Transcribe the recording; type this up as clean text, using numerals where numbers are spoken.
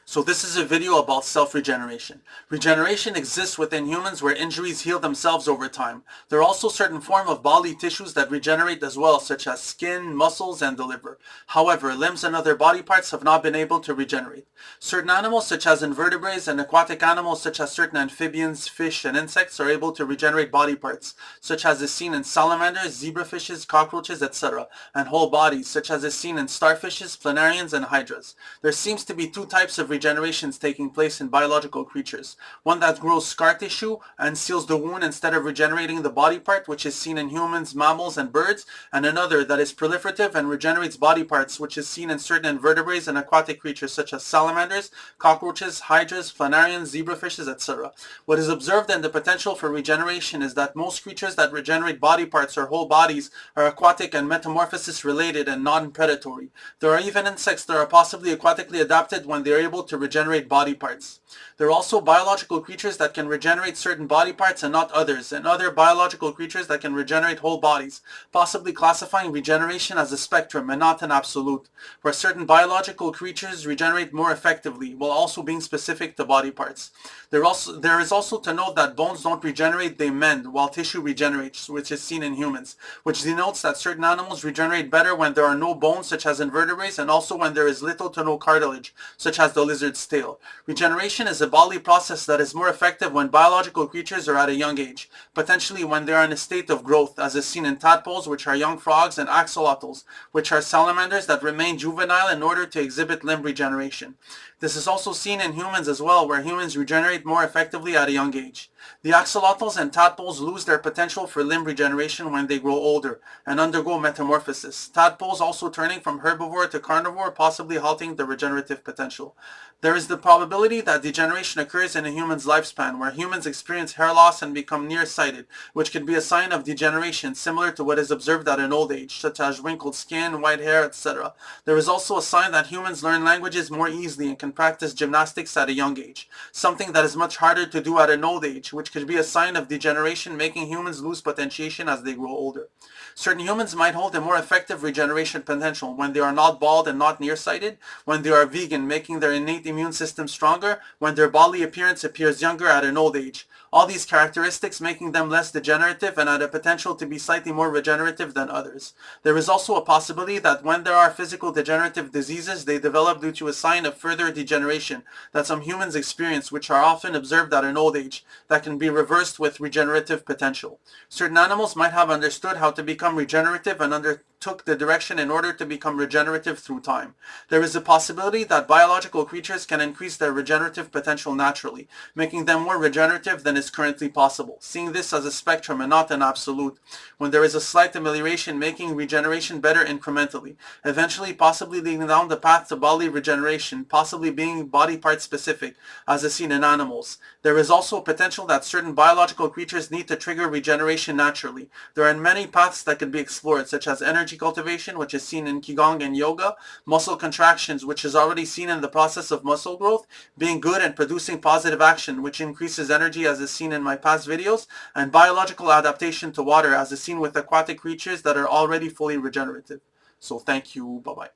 So this is a video about self-regeneration. Regeneration exists within humans where injuries heal themselves over time. There are also certain forms of bodily tissues that regenerate as well, such as skin, muscles, and the liver. However, limbs and other body parts have not been able to regenerate. Certain animals, such as invertebrates, and aquatic animals, such as certain amphibians, fish, and insects, are able to regenerate body parts, such as is seen in salamanders, zebrafishes, cockroaches, etc., and whole bodies, such as is seen in starfishes, planarians, and hydras. There seems to be two types of regenerations taking place in biological creatures. One that grows scar tissue and seals the wound instead of regenerating the body part, which is seen in humans, mammals, and birds, and another that is proliferative and regenerates body parts, which is seen in certain invertebrates and aquatic creatures such as salamanders, cockroaches, hydras, planarians, zebrafishes, etc. What is observed in the potential for regeneration is that most creatures that regenerate body parts or whole bodies are aquatic and metamorphosis related and non-predatory. There are even insects that are possibly aquatically adapted when they are able to regenerate body parts. There are also biological creatures that can regenerate certain body parts and not others, and other biological creatures that can regenerate whole bodies, possibly classifying regeneration as a spectrum and not an absolute, where certain biological creatures regenerate more effectively while also being specific to body parts. There is also to note that bones don't regenerate, they mend, while tissue regenerates, which is seen in humans, which denotes that certain animals regenerate better when there are no bones, such as invertebrates, and also when there is little to no cartilage, such as the lizard's tail. Regeneration is a bodily process that is more effective when biological creatures are at a young age, potentially when they are in a state of growth, as is seen in tadpoles, which are young frogs, and axolotls, which are salamanders that remain juvenile in order to exhibit limb regeneration. This is also seen in humans as well, where humans regenerate more effectively at a young age. The axolotls and tadpoles lose their potential for limb regeneration when they grow older and undergo metamorphosis. Tadpoles also turning from herbivore to carnivore, possibly halting the regenerative potential. There is the probability that degeneration occurs in a human's lifespan, where humans experience hair loss and become nearsighted, which could be a sign of degeneration similar to what is observed at an old age, such as wrinkled skin, white hair, etc. There is also a sign that humans learn languages more easily and can practice gymnastics at a young age, something that is much harder to do at an old age, which could be a sign of degeneration, making humans lose potentiation as they grow older. Certain humans might hold a more effective regeneration potential when they are not bald and not nearsighted, when they are vegan, making their innate immune system stronger, when their bodily appearance appears younger at an old age. All these characteristics making them less degenerative and have a potential to be slightly more regenerative than others. There is also a possibility that when there are physical degenerative diseases, they develop due to a sign of further degeneration that some humans experience, which are often observed at an old age, that can be reversed with regenerative potential. Certain animals might have understood how to become regenerative and undertook the direction in order to become regenerative through time. There is a possibility that biological creatures can increase their regenerative potential naturally, making them more regenerative than is currently possible. Seeing this as a spectrum and not an absolute, when there is a slight amelioration making regeneration better incrementally, eventually possibly leading down the path to bodily regeneration, possibly being body part specific, as is seen in animals. There is also a potential that certain biological creatures need to trigger regeneration naturally. There are many paths that can be explored, such as energy cultivation, which is seen in Qigong and yoga, muscle contractions, which is already seen in the process of muscle growth, being good and producing positive action, which increases energy as is seen in my past videos, and biological adaptation to water, as is seen with aquatic creatures that are already fully regenerative. So thank you, bye-bye.